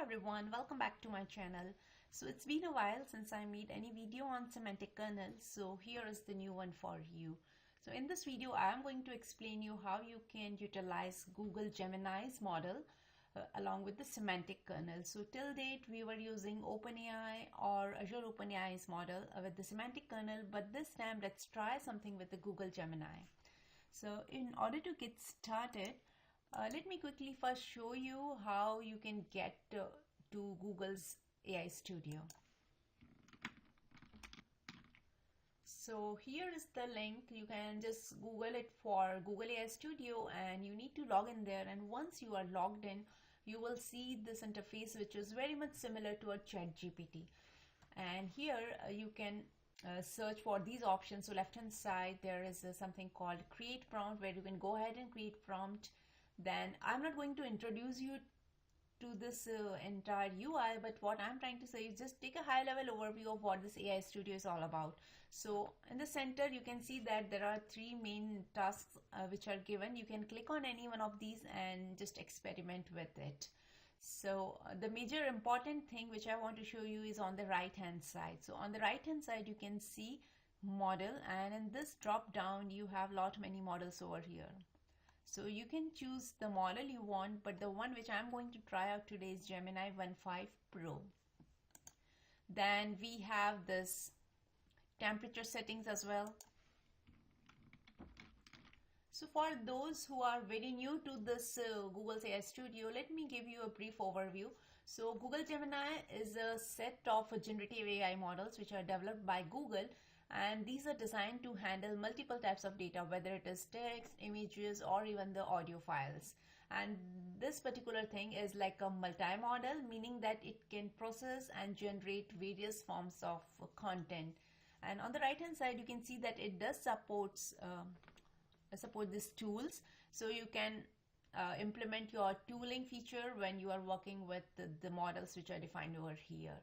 everyone, welcome back to my channel. So it's been a while since I made any video on semantic kernel, so here is the new one for you. So in this video I am going to explain you how you can utilize Google Gemini's model along with the semantic kernel. So till date we were using OpenAI or Azure OpenAI's model with the semantic kernel, but this time let's try something with the Google Gemini. So in order to get started, let me quickly first show you how you can get to Google's AI Studio. So here is the link. You can just Google it for Google AI Studio and you need to log in there, and once you are logged in you will see this interface which is very much similar to a ChatGPT. And here you can search for these options. So left hand side there is something called create prompt where you can go ahead and create prompt. Then I'm not going to introduce you to this entire UI, but what I'm trying to say is just take a high level overview of what this AI Studio is all about. So in the center you can see that there are three main tasks which are given. You can click on any one of these and just experiment with it. So the major important thing which I want to show you is on the right hand side. So on the right hand side you can see model, and in this drop down you have many models over here. So you can choose the model you want, but the one which I'm going to try out today is Gemini 1.5 Pro. Then we have this temperature settings as well. So for those who are very new to this Google's AI Studio, let me give you a brief overview. So Google Gemini is a set of generative AI models which are developed by Google, and these are designed to handle multiple types of data, whether it is text, images, or even the audio files. And this particular thing is like a multi-model, meaning that it can process and generate various forms of content. And on the right hand side you can see that it does support these tools. So you can implement your tooling feature when you are working with the models which are defined over here.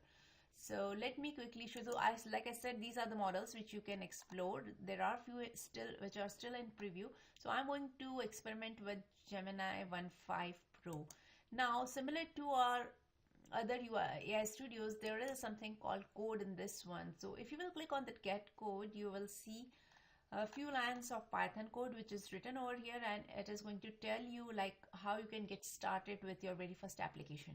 So let me quickly show you. Like I said, these are the models which you can explore. There are few which are still in preview. So I'm going to experiment with Gemini 1.5 Pro. Now, similar to our other AI studios, there is something called code in this one. So if you will click on the get code, you will see a few lines of Python code which is written over here, and it is going to tell you like how you can get started with your very first application.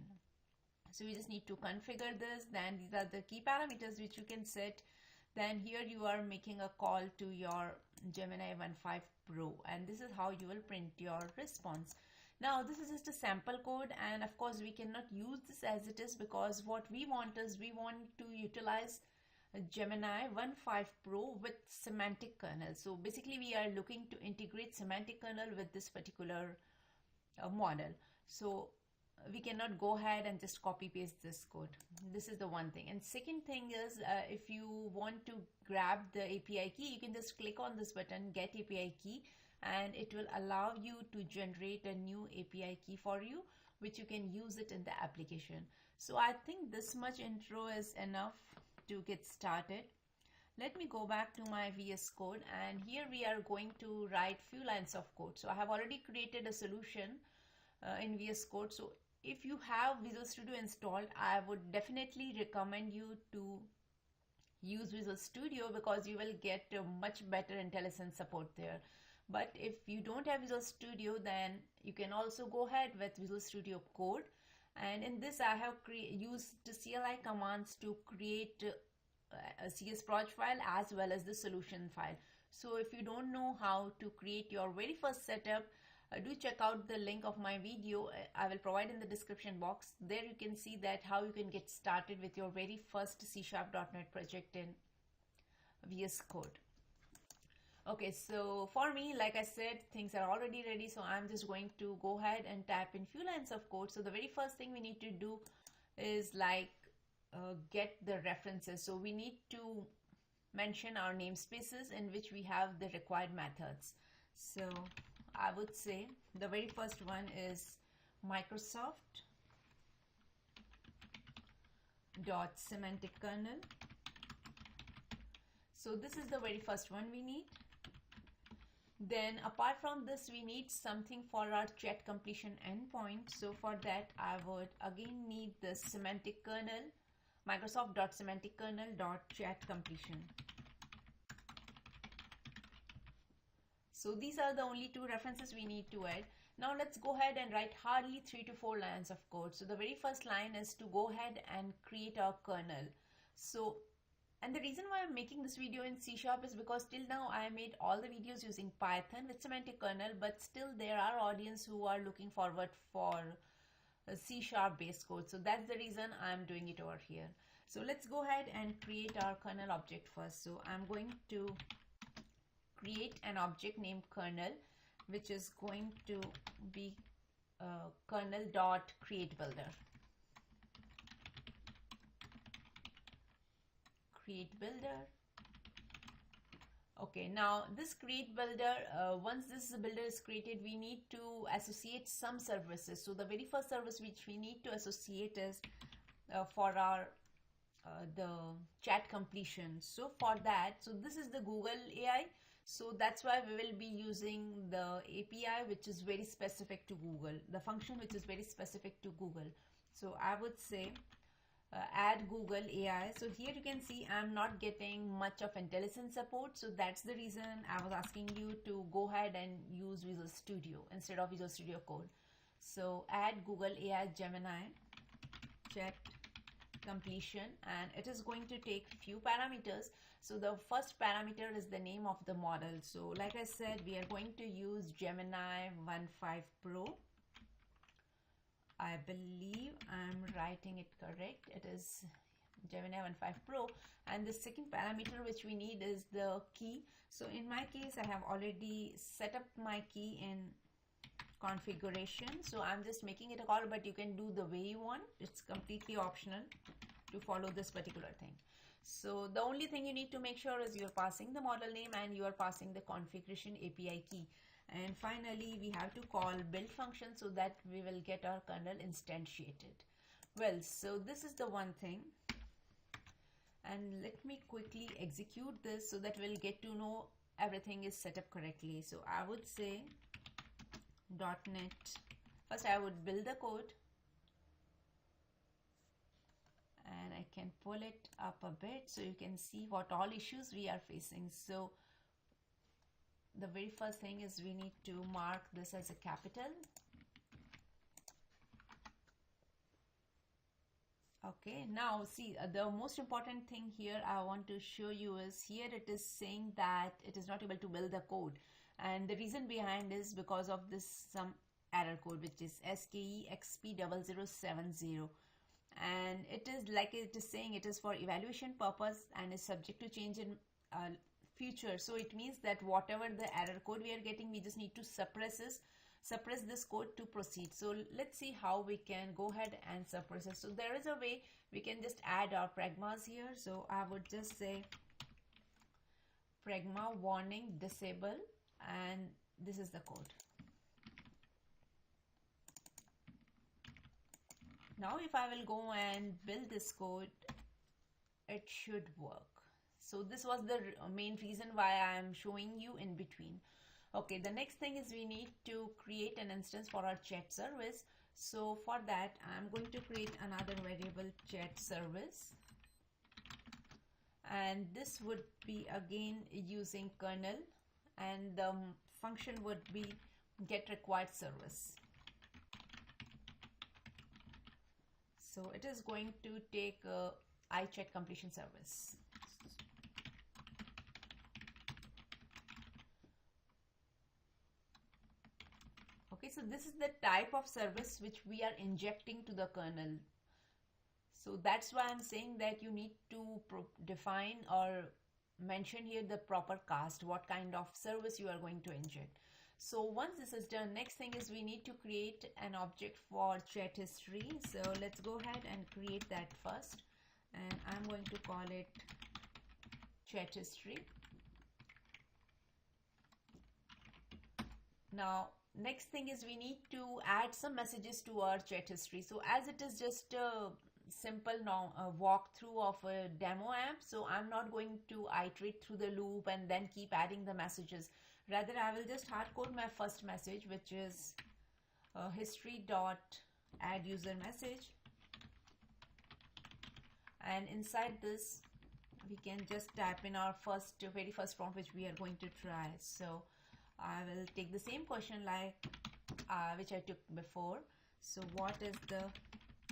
So you just need to configure this. Then these are the key parameters which you can set. Then here you are making a call to your Gemini 1.5 Pro, and this is how you will print your response. Now this is just a sample code, and of course we cannot use this as it is, because what we want is we want to utilize Gemini 1.5 Pro with semantic kernel. So basically we are looking to integrate semantic kernel with this particular model. So we cannot go ahead and just copy paste this code. This is the one thing. And second thing is if you want to grab the API key, you can just click on this button, get API key, and it will allow you to generate a new API key for you, which you can use it in the application. So I think this much intro is enough to get started. Let me go back to my VS Code, and here we are going to write few lines of code. So I have already created a solution in VS Code. So if you have Visual Studio installed, I would definitely recommend you to use Visual Studio, because you will get a much better IntelliSense support there. But if you don't have Visual Studio, then you can also go ahead with Visual Studio Code. And in this I have used the CLI commands to create a CS project file as well as the solution file. So if you don't know how to create your very first setup, do check out the link of my video. I will provide in the description box. There you can see that how you can get started with your very first C#.NET project in VS Code. Okay, so for me, like I said, things are already ready, so I'm just going to go ahead and type in few lines of code. So the very first thing we need to do is get the references. So we need to mention our namespaces in which we have the required methods. So I would say the very first one is Microsoft .semantic kernel. So this is the very first one we need. Then apart from this, we need something for our chat completion endpoint. So for that, I would again need the semantic kernel, Microsoft.semantic-kernel.chat completion. So these are the only two references we need to add. Now let's go ahead and write hardly 3 to 4 lines of code. So the very first line is to go ahead and create our kernel. And the reason why I'm making this video in C# is because till now I made all the videos using Python with semantic kernel, but still there are audience who are looking forward for a C# based code. So that's the reason I'm doing it over here. So let's go ahead and create our kernel object first. So I'm going to create an object named kernel, which is going to be kernel.createBuilder. Create builder. Okay, now this create builder, once this builder is created, we need to associate some services. So the very first service which we need to associate is for our the chat completion. So for that, so this is the Google AI. So that's why we will be using the API which is very specific to Google, the function which is very specific to Google. So I would say add Google AI. So here you can see I'm not getting much of IntelliSense support. So that's the reason I was asking you to go ahead and use Visual Studio instead of Visual Studio Code. So add Google AI Gemini chat completion, and it is going to take few parameters. So the first parameter is the name of the model. So like I said, we are going to use Gemini 1.5 Pro. I believe I'm writing it correct. It is Gemini 1.5 Pro. And the second parameter which we need is the key. So in my case, I have already set up my key in configuration. So I'm just making it a call, but you can do the way you want. It's completely optional to follow this particular thing. So the only thing you need to make sure is you're passing the model name and you are passing the configuration API key. And finally, we have to call build function so that we will get our kernel instantiated. Well, so this is the one thing. And let me quickly execute this so that we'll get to know everything is set up correctly. So I would say .NET. First, I would build the code. And I can pull it up a bit so you can see what all issues we are facing. So the very first thing is we need to mark this as a capital. Okay, now see, the most important thing here I want to show you is here it is saying that it is not able to build the code. And the reason behind is because of this some error code, which is SKEXP0070. And it is like it is saying it is for evaluation purpose and is subject to change in future. So it means that whatever the error code we are getting, we just need to suppress this code to proceed. So let's see how we can go ahead and suppress it. So there is a way we can just add our pragmas here. So I would just say pragma warning disable, and this is the code. Now if I will go and build this code, it should work. So this was the main reason why I am showing you in between. Okay, the next thing is we need to create an instance for our chat service. So for that, I'm going to create another variable chat service. And this would be again using kernel, and the function would be get required service. So it is going to take iChat completion service. Okay, so this is the type of service which we are injecting to the kernel. So that's why I'm saying that you need to define or mention here the proper cast, what kind of service you are going to inject. So once this is done, next thing is we need to create an object for chat history. So let's go ahead and create that first. And I'm going to call it chat history. Now, next thing is we need to add some messages to our chat history. So as it is just a simple walkthrough of a demo app, so I'm not going to iterate through the loop and then keep adding the messages. Rather, I will just hard code my first message, which is history.add user message, and inside this we can just type in our very first prompt which we are going to try. So I will take the same question like which I took before. So what is the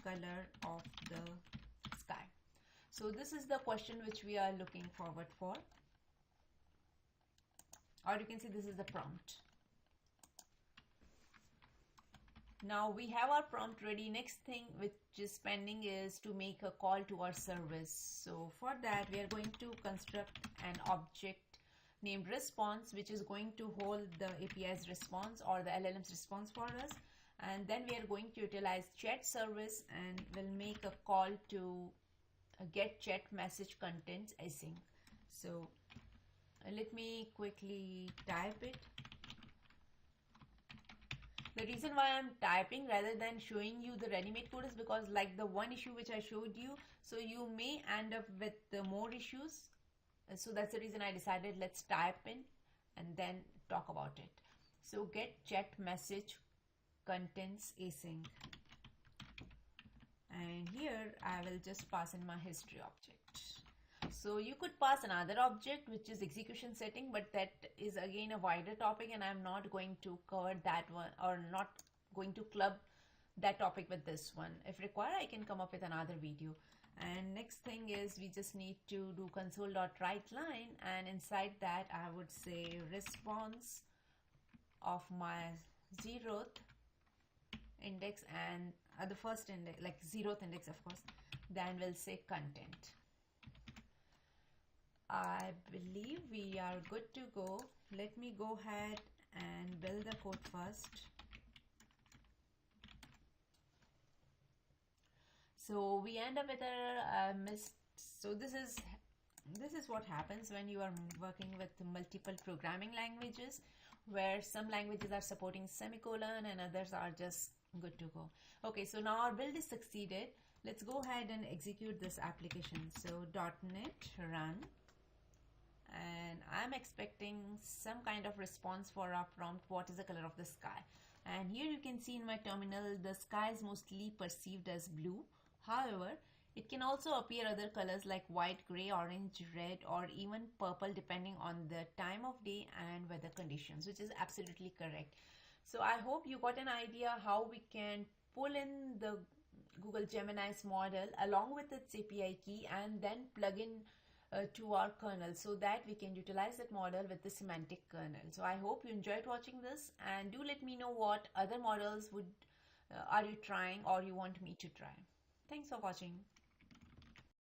color of the sky? So this is the question which we are looking forward for, or you can see this is the prompt. Now we have our prompt ready. Next thing which is pending is to make a call to our service. So for that we are going to construct an object named response, which is going to hold the API's response or the LLM's response for us. And then we are going to utilize chat service and we'll make a call to get chat message contents async. So let me quickly type it. The reason why I'm typing rather than showing you the ready-made code is because like the one issue which I showed you, so you may end up with more issues. So that's the reason I decided let's type in and then talk about it. So get chat message contents async. And here I will just pass in my history object. So you could pass another object which is execution setting, but that is again a wider topic and I'm not going to cover that one, or not going to club that topic with this one. If required, I can come up with another video. And next thing is we just need to do console.writeLine, and inside that I would say response of my 0th index and the first index, like 0th index of course, then we'll say content. I believe we are good to go. Let me go ahead and build the code first. So we end up with a miss. So this is what happens when you are working with multiple programming languages, where some languages are supporting semicolon and others are just good to go. Okay, so now our build is succeeded. Let's go ahead and execute this application. So .NET run, and I'm expecting some kind of response for our prompt, what is the color of the sky? And here you can see in my terminal the sky is mostly perceived as blue. However, it can also appear other colors like white, gray, orange, red, or even purple depending on the time of day and weather conditions, which is absolutely correct. So I hope you got an idea how we can pull in the Google Gemini's model along with its API key and then plug in to our kernel so that we can utilize that model with the semantic kernel. So I hope you enjoyed watching this, and do let me know what other models are you trying or you want me to try. Thanks for watching.